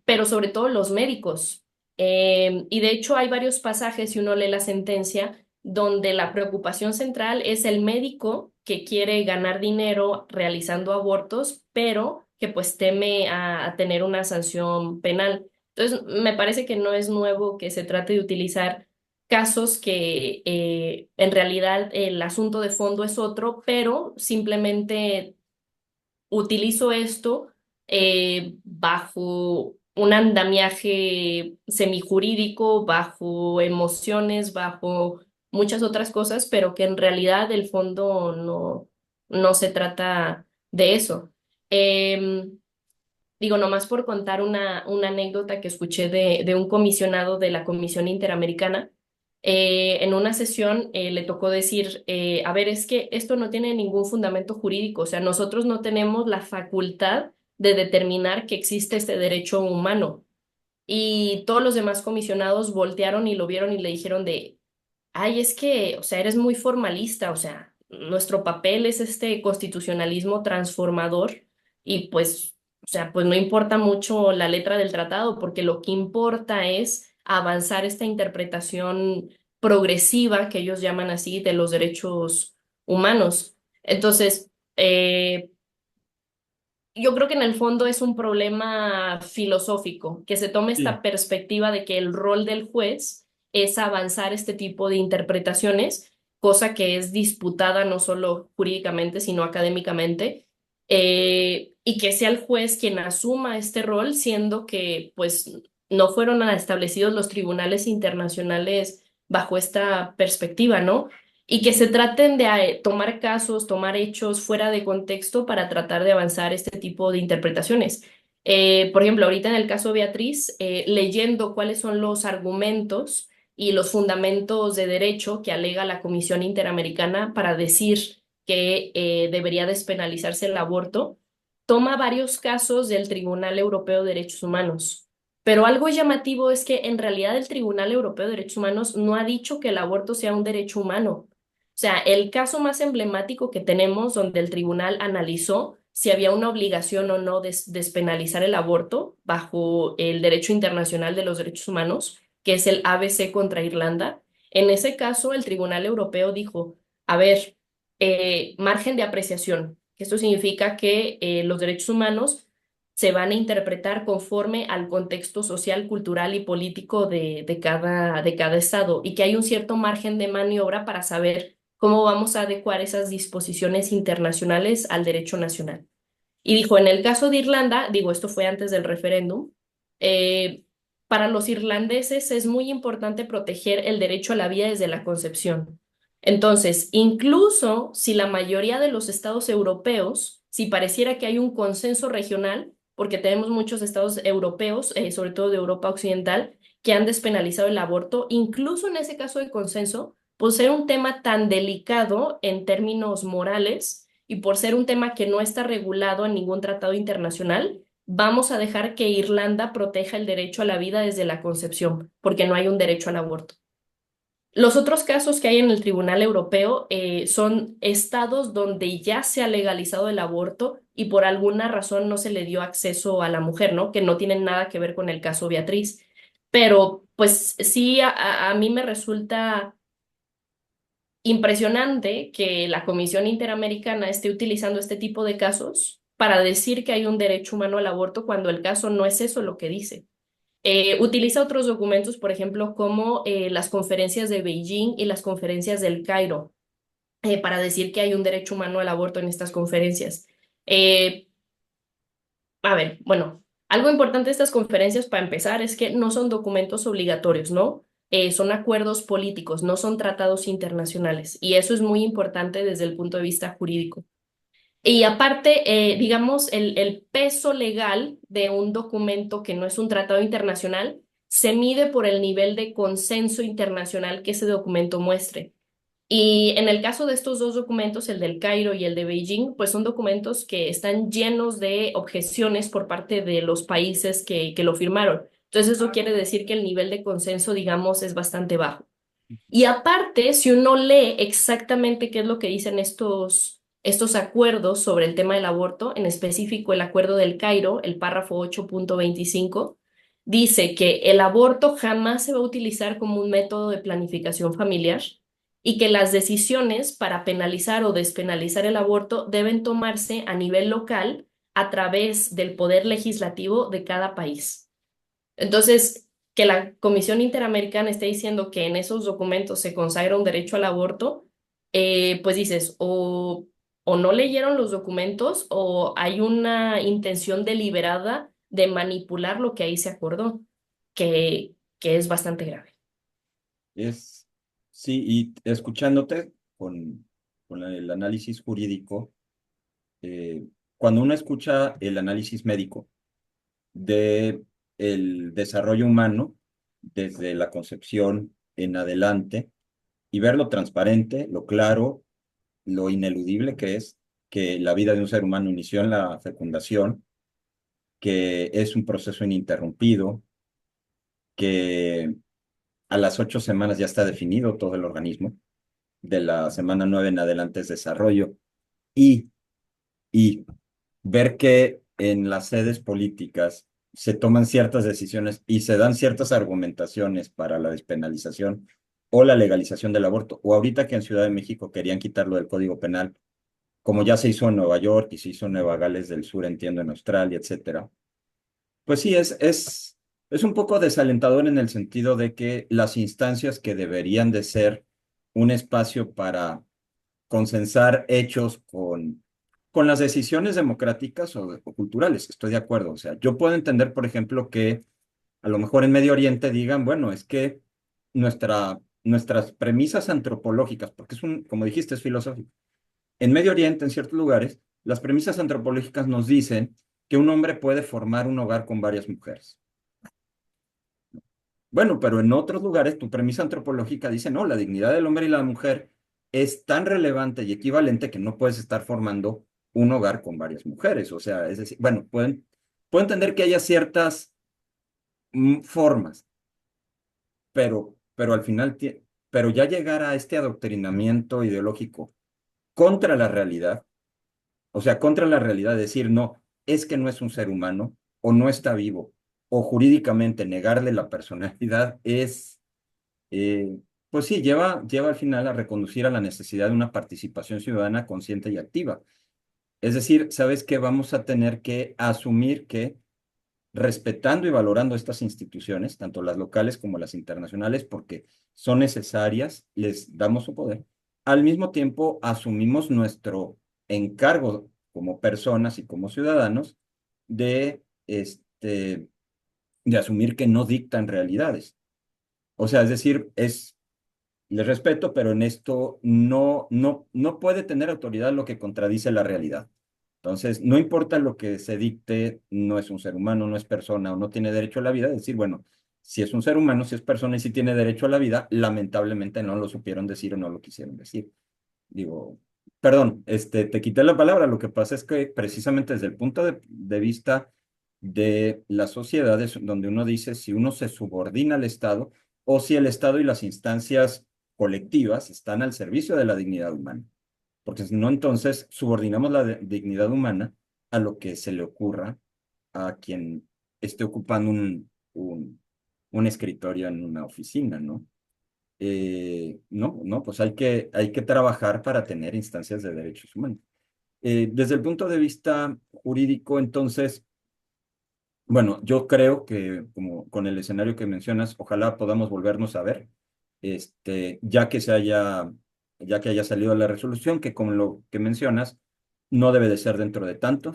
pero sobre todo los médicos. Y de hecho hay varios pasajes, si uno lee la sentencia, donde la preocupación central es el médico que quiere ganar dinero realizando abortos, pero que pues teme a tener una sanción penal. Entonces, me parece que no es nuevo que se trate de utilizar casos que en realidad el asunto de fondo es otro, pero simplemente utilizo esto bajo un andamiaje semijurídico, bajo emociones, bajo muchas otras cosas, pero que en realidad el fondo no se trata de eso. Em, Digo, nomás por contar una anécdota que escuché de un comisionado de la Comisión Interamericana. En una sesión le tocó decir, a ver, es que esto no tiene ningún fundamento jurídico, o sea, nosotros no tenemos la facultad de determinar que existe este derecho humano. Y todos los demás comisionados voltearon y lo vieron y le dijeron de, ay, es que, o sea, eres muy formalista, o sea, nuestro papel es este constitucionalismo transformador y pues, o sea, pues no importa mucho la letra del tratado, porque lo que importa es avanzar esta interpretación progresiva que ellos llaman así de los derechos humanos. Entonces, yo creo que en el fondo es un problema filosófico, que se tome esta Sí. perspectiva de que el rol del juez es avanzar este tipo de interpretaciones, cosa que es disputada no solo jurídicamente, sino académicamente, y que sea el juez quien asuma este rol, siendo que pues no fueron establecidos los tribunales internacionales bajo esta perspectiva, ¿no? Y que se traten de tomar casos, tomar hechos fuera de contexto para tratar de avanzar este tipo de interpretaciones. Por ejemplo, ahorita en el caso Beatriz, leyendo cuáles son los argumentos y los fundamentos de derecho que alega la Comisión Interamericana para decir que debería despenalizarse el aborto, toma varios casos del Tribunal Europeo de Derechos Humanos. Pero algo llamativo es que en realidad el Tribunal Europeo de Derechos Humanos no ha dicho que el aborto sea un derecho humano. O sea, el caso más emblemático que tenemos donde el tribunal analizó si había una obligación o no de despenalizar el aborto bajo el derecho internacional de los derechos humanos, que es el ABC contra Irlanda. En ese caso, el Tribunal Europeo dijo, a ver, margen de apreciación. Esto significa que los derechos humanos se van a interpretar conforme al contexto social, cultural y político de cada estado y que hay un cierto margen de maniobra para saber cómo vamos a adecuar esas disposiciones internacionales al derecho nacional. Y dijo, en el caso de Irlanda, digo, esto fue antes del referéndum, eh, para los irlandeses es muy importante proteger el derecho a la vida desde la concepción. Entonces, incluso si la mayoría de los estados europeos, si pareciera que hay un consenso regional, porque tenemos muchos estados europeos, sobre todo de Europa Occidental, que han despenalizado el aborto, incluso en ese caso de consenso, por ser un tema tan delicado en términos morales y por ser un tema que no está regulado en ningún tratado internacional, vamos a dejar que Irlanda proteja el derecho a la vida desde la concepción, porque no hay un derecho al aborto. Los otros casos que hay en el Tribunal Europeo son estados donde ya se ha legalizado el aborto y por alguna razón no se le dio acceso a la mujer, ¿no? Que no tienen nada que ver con el caso Beatriz. Pero pues sí, a mí me resulta impresionante que la Comisión Interamericana esté utilizando este tipo de casos para decir que hay un derecho humano al aborto cuando el caso no es eso lo que dice. Utiliza otros documentos, por ejemplo, como las conferencias de Beijing y las conferencias del Cairo, para decir que hay un derecho humano al aborto en estas conferencias. Eh, a ver, bueno, algo importante de estas conferencias para empezar es que no son documentos obligatorios, ¿no? Son acuerdos políticos, no son tratados internacionales. Y eso es muy importante desde el punto de vista jurídico. Y aparte, digamos, el peso legal de un documento que no es un tratado internacional se mide por el nivel de consenso internacional que ese documento muestre. Y en el caso de estos dos documentos, el del Cairo y el de Beijing, pues son documentos que están llenos de objeciones por parte de los países que lo firmaron. Entonces, eso quiere decir que el nivel de consenso, digamos, es bastante bajo. Y aparte, si uno lee exactamente qué es lo que dicen estos acuerdos sobre el tema del aborto, en específico el acuerdo del Cairo, el párrafo 8.25, dice que el aborto jamás se va a utilizar como un método de planificación familiar y que las decisiones para penalizar o despenalizar el aborto deben tomarse a nivel local a través del poder legislativo de cada país. Entonces, que la Comisión Interamericana esté diciendo que en esos documentos se consagra un derecho al aborto, pues dices, o no leyeron los documentos o hay una intención deliberada de manipular lo que ahí se acordó, que es bastante grave. Es, sí, y escuchándote con el análisis jurídico, cuando uno escucha el análisis médico de el desarrollo humano desde la concepción en adelante y ver lo transparente, lo claro, lo ineludible que es que la vida de un ser humano inició en la fecundación, que es un proceso ininterrumpido, que a las 8 semanas ya está definido todo el organismo, de la semana 9 en adelante es desarrollo, y, y ver que en las sedes políticas se toman ciertas decisiones y se dan ciertas argumentaciones para la despenalización o la legalización del aborto, o ahorita que en Ciudad de México querían quitarlo del Código Penal, como ya se hizo en Nueva York y se hizo en Nueva Gales del Sur, entiendo, en Australia, etcétera. Pues sí, es un poco desalentador en el sentido de que las instancias que deberían de ser un espacio para consensar hechos con las decisiones democráticas o culturales, estoy de acuerdo. O sea, yo puedo entender, por ejemplo, que a lo mejor en Medio Oriente digan, bueno, es que nuestras premisas antropológicas, porque como dijiste, es filosófico. En Medio Oriente, en ciertos lugares, las premisas antropológicas nos dicen que un hombre puede formar un hogar con varias mujeres. Bueno, pero en otros lugares tu premisa antropológica dice, no, la dignidad del hombre y la mujer es tan relevante y equivalente que no puedes estar formando un hogar con varias mujeres. O sea, es decir, bueno, puedo entender que haya ciertas formas, pero al final, pero ya llegar a este adoctrinamiento ideológico contra la realidad, o sea, contra la realidad, decir, no, es que no es un ser humano o no está vivo, o jurídicamente negarle la personalidad es pues sí, lleva al final a reconducir a la necesidad de una participación ciudadana consciente y activa. Es decir, ¿sabes qué? Vamos a tener que asumir que respetando y valorando estas instituciones, tanto las locales como las internacionales, porque son necesarias, les damos su poder, al mismo tiempo asumimos nuestro encargo como personas y como ciudadanos de, de asumir que no dictan realidades. O sea, es decir, les respeto, pero en esto no puede tener autoridad lo que contradice la realidad. Entonces, no importa lo que se dicte, no es un ser humano, no es persona o no tiene derecho a la vida, es decir, bueno, si es un ser humano, si es persona y si tiene derecho a la vida, lamentablemente no lo supieron decir o no lo quisieron decir. Digo, perdón, te quité la palabra, lo que pasa es que precisamente desde el punto de vista de las sociedades, donde uno dice si uno se subordina al Estado o si el Estado y las instancias colectivas están al servicio de la dignidad humana. Porque si no, entonces subordinamos la dignidad humana a lo que se le ocurra a quien esté ocupando un escritorio en una oficina, ¿no? No, pues hay que trabajar para tener instancias de derechos humanos. Desde el punto de vista jurídico, entonces, bueno, yo creo que como con el escenario que mencionas, ojalá podamos volvernos a ver, ya que ya que haya salido la resolución, que con lo que mencionas, no debe de ser dentro de tanto,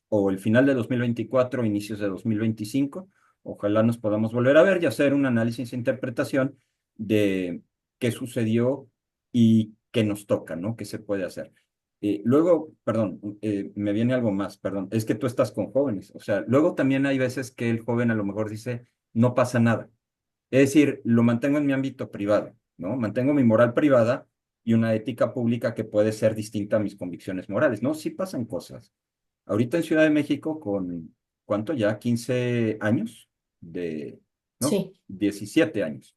o el final de 2024, inicios de 2025. Ojalá nos podamos volver a ver y hacer un análisis e interpretación de qué sucedió y qué nos toca, ¿no? ¿Qué se puede hacer? Luego, perdón, me viene algo más, perdón, es que tú estás con jóvenes, o sea, luego también hay veces que el joven a lo mejor dice, no pasa nada. Es decir, lo mantengo en mi ámbito privado, ¿no? Mantengo mi moral privada y una ética pública que puede ser distinta a mis convicciones morales, ¿no? Sí pasan cosas. Ahorita en Ciudad de México con, ¿cuánto ya? 15 años ¿no? Sí, 17 años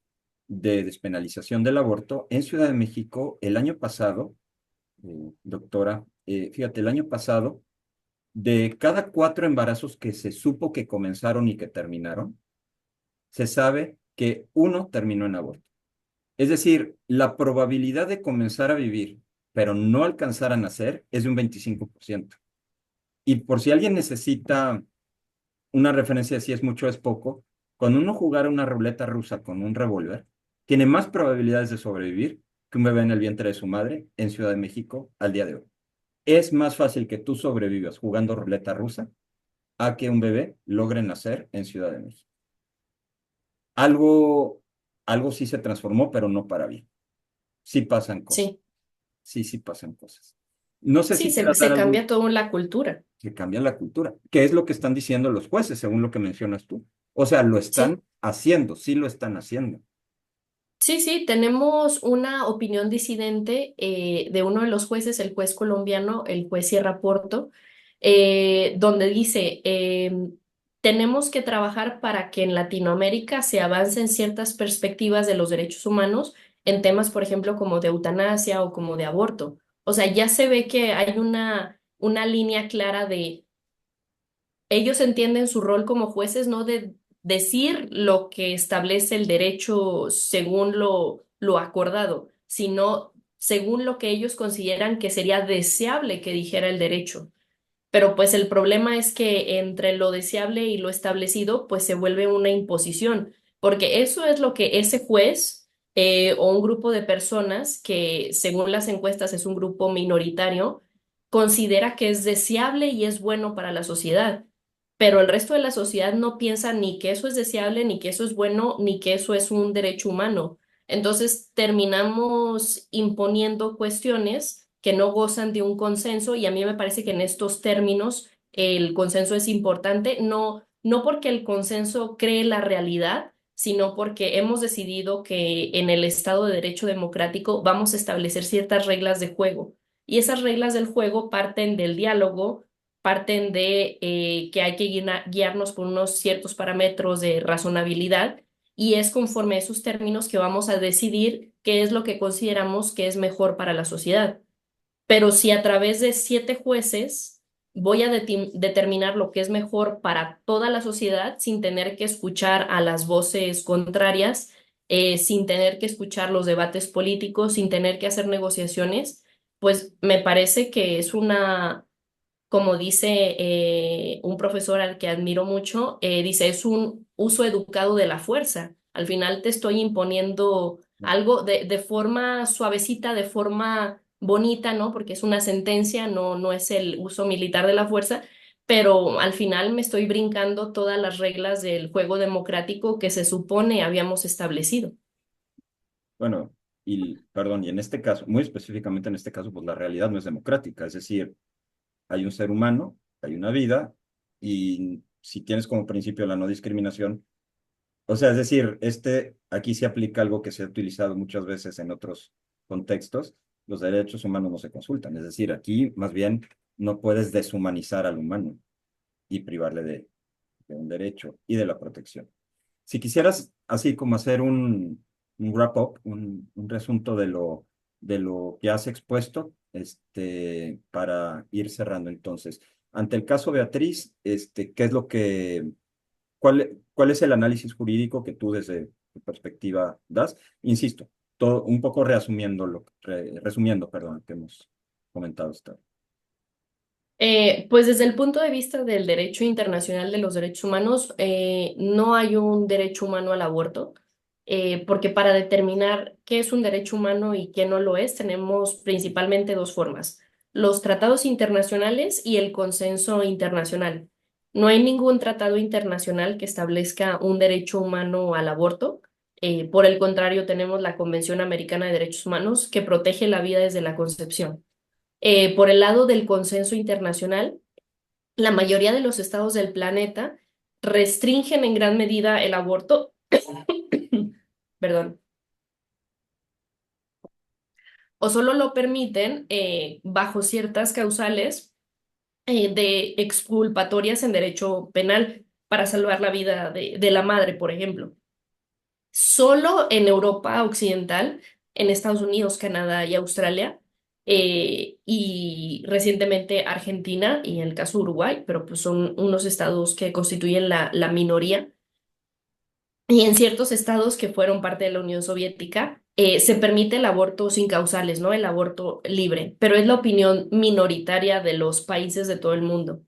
de despenalización del aborto. En Ciudad de México, el año pasado, doctora, fíjate, el año pasado, de cada 4 embarazos que se supo que comenzaron y que terminaron, se sabe que uno terminó en aborto. Es decir, la probabilidad de comenzar a vivir, pero no alcanzar a nacer, es de un 25%. Y por si alguien necesita una referencia de si es mucho o es poco, cuando uno jugara una ruleta rusa con un revólver, tiene más probabilidades de sobrevivir que un bebé en el vientre de su madre en Ciudad de México al día de hoy. Es más fácil que tú sobrevivas jugando ruleta rusa a que un bebé logre nacer en Ciudad de México. Algo, algo sí se transformó, pero no para bien. Sí pasan cosas. Sí, Sí pasan cosas. No sé sí, si quieras dar se algún cambia toda la cultura. que cambia la cultura. ¿Qué es lo que están diciendo los jueces, según lo que mencionas tú? O sea, lo Sí. están haciendo, sí lo están haciendo. Sí, sí, tenemos una opinión disidente de uno de los jueces, el juez colombiano, el juez Sierra Porto, donde dice, tenemos que trabajar para que en Latinoamérica se avancen ciertas perspectivas de los derechos humanos en temas, por ejemplo, como de eutanasia o como de aborto. O sea, ya se ve que hay una línea clara de ellos entienden su rol como jueces, no de decir lo que establece el derecho según lo acordado, sino según lo que ellos consideran que sería deseable que dijera el derecho. Pero pues el problema es que entre lo deseable y lo establecido, pues se vuelve una imposición, porque eso es lo que ese juez o un grupo de personas que según las encuestas es un grupo minoritario, considera que es deseable y es bueno para la sociedad. Pero el resto de la sociedad no piensa ni que eso es deseable, ni que eso es bueno, ni que eso es un derecho humano. Entonces terminamos imponiendo cuestiones que no gozan de un consenso y a mí me parece que en estos términos el consenso es importante, no porque el consenso cree la realidad, sino porque hemos decidido que en el Estado de Derecho Democrático vamos a establecer ciertas reglas de juego. Y esas reglas del juego parten del diálogo, parten de que hay que guiarnos por unos ciertos parámetros de razonabilidad y es conforme a esos términos que vamos a decidir qué es lo que consideramos que es mejor para la sociedad. Pero si a través de 7 jueces voy a determinar lo que es mejor para toda la sociedad sin tener que escuchar a las voces contrarias, sin tener que escuchar los debates políticos, sin tener que hacer negociaciones, pues me parece que es una como dice un profesor al que admiro mucho, dice, es un uso educado de la fuerza. Al final te estoy imponiendo algo de forma suavecita, de forma bonita, ¿no? Porque es una sentencia, no es el uso militar de la fuerza, pero al final me estoy brincando todas las reglas del juego democrático que se supone habíamos establecido. Bueno, y perdón, y en este caso, muy específicamente en este caso, pues la realidad no es democrática, es decir, hay un ser humano, hay una vida, y si tienes como principio la no discriminación, o sea, es decir, aquí se aplica algo que se ha utilizado muchas veces en otros contextos, los derechos humanos no se consultan, es decir, aquí más bien no puedes deshumanizar al humano y privarle de un derecho y de la protección. Si quisieras así como hacer un wrap-up, un resunto de lo que has expuesto, para ir cerrando entonces. Ante el caso Beatriz, ¿qué es cuál es el análisis jurídico que tú desde tu perspectiva das? Insisto, todo, un poco resumiendo, perdón, que hemos comentado hasta ahora. Pues desde el punto de vista del derecho internacional de los derechos humanos, no hay un derecho humano al aborto, porque para determinar qué es un derecho humano y qué no lo es, tenemos principalmente 2 formas, los tratados internacionales y el consenso internacional. No hay ningún tratado internacional que establezca un derecho humano al aborto. Por el contrario, tenemos la Convención Americana de Derechos Humanos que protege la vida desde la concepción. Por el lado del consenso internacional, la mayoría de los estados del planeta restringen en gran medida el aborto, perdón, o solo lo permiten bajo ciertas causales de exculpatorias en derecho penal para salvar la vida de la madre, por ejemplo. Solo en Europa Occidental, en Estados Unidos, Canadá y Australia, y recientemente Argentina y en el caso de Uruguay, pero pues son unos estados que constituyen la minoría. Y en ciertos estados que fueron parte de la Unión Soviética, se permite el aborto sin causales, ¿no? El aborto libre, pero es la opinión minoritaria de los países de todo el mundo.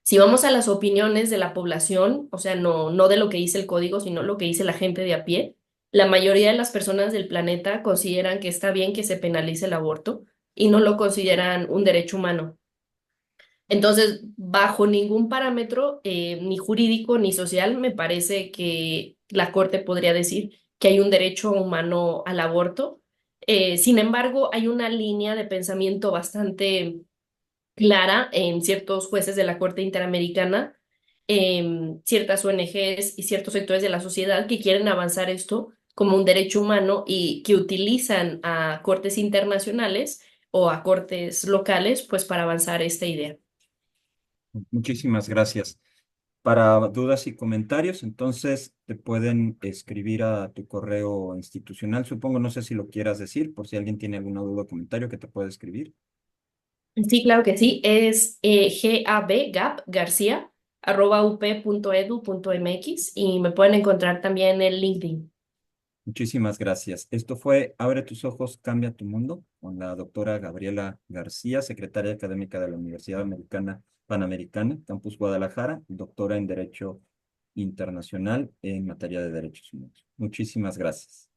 Si vamos a las opiniones de la población, o sea, no de lo que dice el código, sino lo que dice la gente de a pie, la mayoría de las personas del planeta consideran que está bien que se penalice el aborto y no lo consideran un derecho humano. Entonces, bajo ningún parámetro, ni jurídico ni social, me parece que la Corte podría decir que hay un derecho humano al aborto. Sin embargo, hay una línea de pensamiento bastante clara en ciertos jueces de la Corte Interamericana, ciertas ONGs y ciertos sectores de la sociedad que quieren avanzar esto como un derecho humano y que utilizan a cortes internacionales o a cortes locales, pues para avanzar esta idea. Muchísimas gracias. Para dudas y comentarios, entonces te pueden escribir a tu correo institucional, supongo, no sé si lo quieras decir, por si alguien tiene alguna duda o comentario que te pueda escribir. Sí, claro que sí. Es gab García @up.edu.mx y me pueden encontrar también en LinkedIn. Muchísimas gracias. Esto fue Abre tus ojos, cambia tu mundo, con la doctora Gabriela García, secretaria académica de la Universidad Americana Panamericana, Campus Guadalajara, doctora en Derecho Internacional en materia de derechos humanos. Muchísimas gracias.